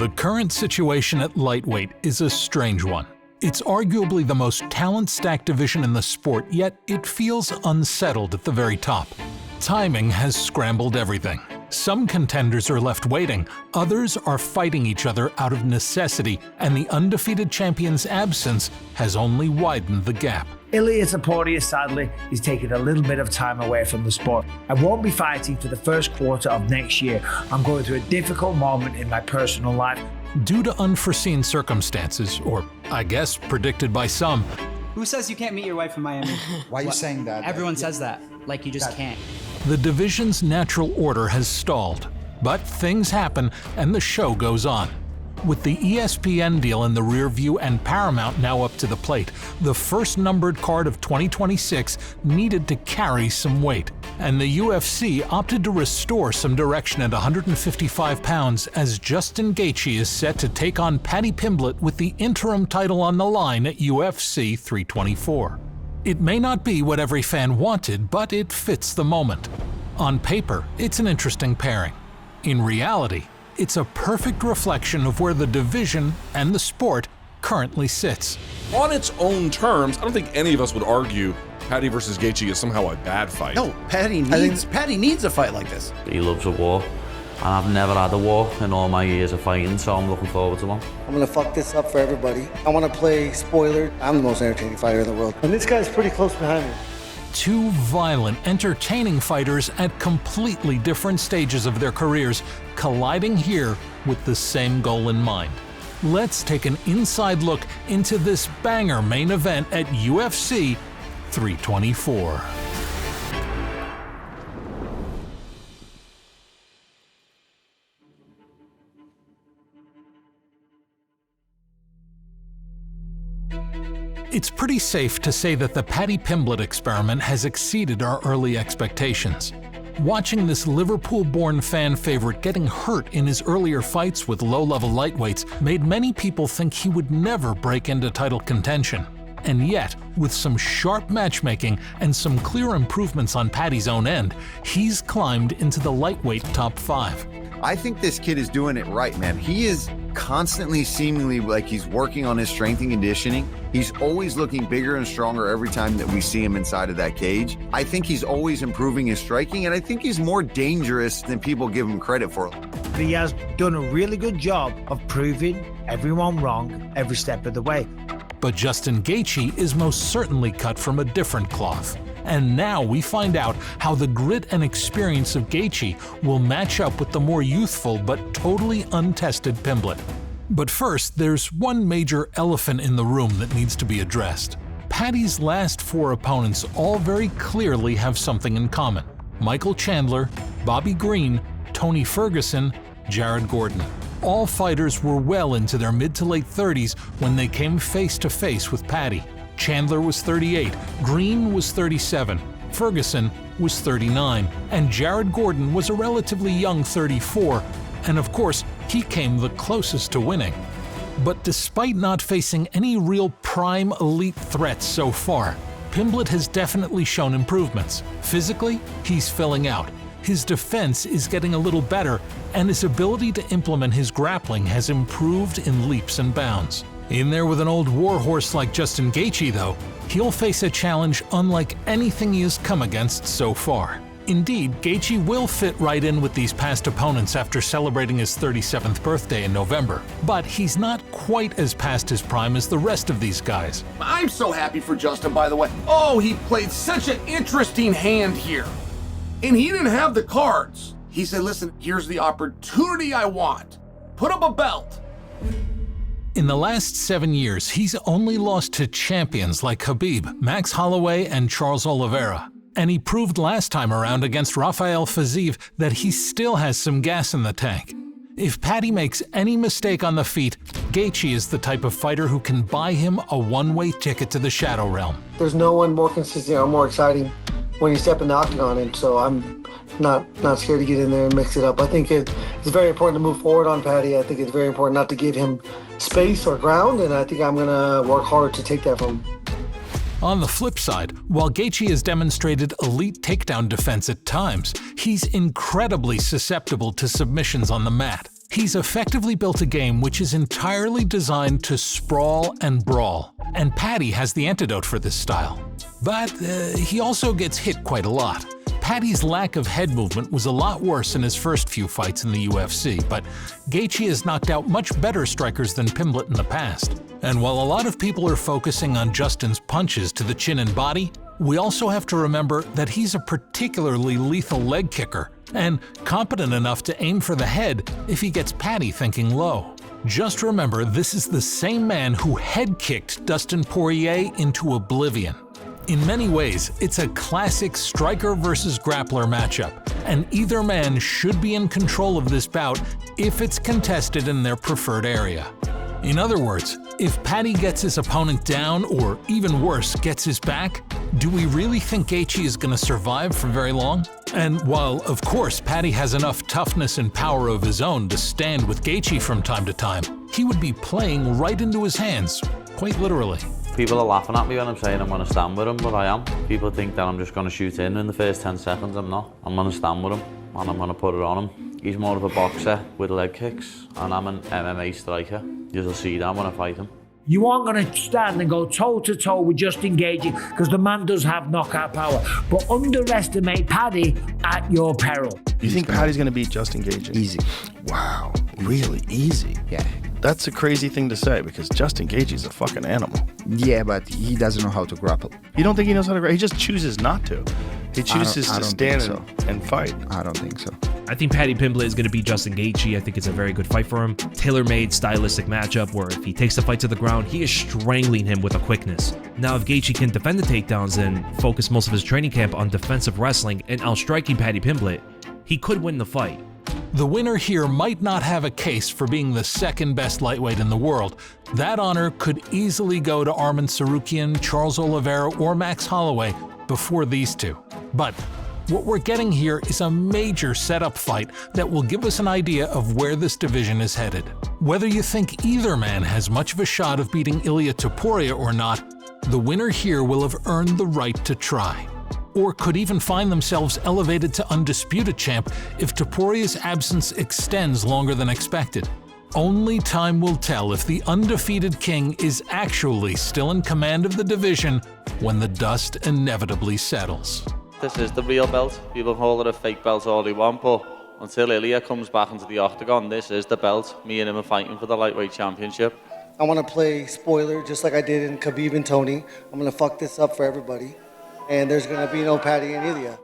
The current situation at lightweight is a strange one. It's arguably the most talent-stacked division in the sport, yet it feels unsettled at the very top. Timing has scrambled everything. Some contenders are left waiting, others are fighting each other out of necessity, and the undefeated champion's absence has only widened the gap. Ilia Topuria, sadly, is taking a little bit of time away from the sport. I won't be fighting for the first quarter of next year. I'm going through a difficult moment in my personal life. Due to unforeseen circumstances, or I guess predicted by some. Who says you can't meet your wife in Miami? Why are you saying that? Everyone says that, like you just can't. The division's natural order has stalled, but things happen and the show goes on. With the ESPN deal in the rear view and Paramount now up to the plate, the first numbered card of 2026 needed to carry some weight, and the UFC opted to restore some direction at 155 pounds as Justin Gaethje is set to take on Paddy Pimblett with the interim title on the line at UFC 324. It may not be what every fan wanted, but it fits the moment. On paper, it's an interesting pairing. In reality, it's a perfect reflection of where the division and the sport currently sits. On its own terms, I don't think any of us would argue Paddy versus Gaethje is somehow a bad fight. No, Paddy needs a fight like this. He loves a war, and I've never had a war in all my years of fighting, so I'm looking forward to one. I'm gonna fuck this up for everybody. I wanna play spoiler. I'm the most entertaining fighter in the world. And this guy's pretty close behind me. Two violent, entertaining fighters at completely different stages of their careers, colliding here with the same goal in mind. Let's take an inside look into this banger main event at UFC 324. It's pretty safe to say that the Paddy Pimblett experiment has exceeded our early expectations. Watching this Liverpool-born fan favorite getting hurt in his earlier fights with low-level lightweights made many people think he would never break into title contention. And yet, with some sharp matchmaking and some clear improvements on Paddy's own end, he's climbed into the lightweight top 5. I think this kid is doing it right, man. He is constantly seemingly like he's working on his strength and conditioning. He's always looking bigger and stronger every time that we see him inside of that cage. I think he's always improving his striking, and I think he's more dangerous than people give him credit for. He has done a really good job of proving everyone wrong every step of the way. But Justin Gaethje is most certainly cut from a different cloth. And now we find out how the grit and experience of Gaethje will match up with the more youthful but totally untested Pimblett. But first, there's one major elephant in the room that needs to be addressed. Paddy's last 4 opponents all very clearly have something in common. Michael Chandler, Bobby Green, Tony Ferguson, Jared Gordon. All fighters were well into their mid to late 30s when they came face to face with Paddy. Chandler was 38, Green was 37, Ferguson was 39, and Jared Gordon was a relatively young 34, and of course, he came the closest to winning. But despite not facing any real prime elite threats so far, Pimblett has definitely shown improvements. Physically, he's filling out. His defense is getting a little better, and his ability to implement his grappling has improved in leaps and bounds. In there with an old warhorse like Justin Gaethje, though, he'll face a challenge unlike anything he has come against so far. Indeed, Gaethje will fit right in with these past opponents after celebrating his 37th birthday in November, but he's not quite as past his prime as the rest of these guys. I'm so happy for Justin, by the way. Oh, he played such an interesting hand here. And he didn't have the cards. He said, listen, here's the opportunity I want. Put up a belt. In the last 7 years, he's only lost to champions like Khabib, Max Holloway, and Charles Oliveira. And he proved last time around against Rafael Fiziev that he still has some gas in the tank. If Paddy makes any mistake on the feet, Gaethje is the type of fighter who can buy him a one-way ticket to the Shadow Realm. There's no one more consistent or more exciting when you step in the octagon, and so I'm not scared to get in there and mix it up. I think it's very important to move forward on Paddy. I think it's very important not to give him space or ground, and I think I'm going to work hard to take that from him. On the flip side, while Gaethje has demonstrated elite takedown defense at times, he's incredibly susceptible to submissions on the mat. He's effectively built a game which is entirely designed to sprawl and brawl, and Paddy has the antidote for this style. But he also gets hit quite a lot. Paddy's lack of head movement was a lot worse in his first few fights in the UFC, but Gaethje has knocked out much better strikers than Pimblett in the past. And while a lot of people are focusing on Justin's punches to the chin and body, we also have to remember that he's a particularly lethal leg kicker, and competent enough to aim for the head if he gets Paddy thinking low. Just remember, this is the same man who head-kicked Dustin Poirier into oblivion. In many ways, it's a classic striker versus grappler matchup, and either man should be in control of this bout if it's contested in their preferred area. In other words, if Paddy gets his opponent down, or even worse, gets his back, do we really think Gaethje is going to survive for very long? And while, of course, Paddy has enough toughness and power of his own to stand with Gaethje from time to time, he would be playing right into his hands, quite literally. People are laughing at me when I'm saying I'm going to stand with him, but I am. People think that I'm just going to shoot in the first 10 seconds. I'm not. I'm going to stand with him, and I'm going to put it on him. He's more of a boxer with leg kicks, and I'm an MMA striker. You'll see that when I fight him. You aren't going to stand and go toe-to-toe with Justin Gaethje because the man does have knockout power. But underestimate Paddy at your peril. You think Paddy's going to beat Justin Gaethje? Easy. Wow, really easy? Yeah. That's a crazy thing to say because Justin Gaethje's a fucking animal. Yeah, but he doesn't know how to grapple. You don't think he knows how to grapple? He just chooses not to. He chooses to stand and fight. I don't think so. I think Paddy Pimblett is going to beat Justin Gaethje. I think it's a very good fight for him. Tailor-made, stylistic matchup where if he takes the fight to the ground, he is strangling him with a quickness. Now, if Gaethje can defend the takedowns and focus most of his training camp on defensive wrestling and outstriking Paddy Pimblett, he could win the fight. The winner here might not have a case for being the second best lightweight in the world. That honor could easily go to Arman Tsarukyan, Charles Oliveira, or Max Holloway before these two. But what we're getting here is a major setup fight that will give us an idea of where this division is headed. Whether you think either man has much of a shot of beating Ilia Topuria or not, the winner here will have earned the right to try. Or could even find themselves elevated to undisputed champ if Topuria's absence extends longer than expected. Only time will tell if the undefeated king is actually still in command of the division when the dust inevitably settles. This is the real belt. People call it a fake belt all they want, but until Ilia comes back into the octagon, this is the belt. Me and him are fighting for the lightweight championship. I want to play spoiler just like I did in Khabib and Tony. I'm going to fuck this up for everybody. And there's going to be no Paddy and Ilia.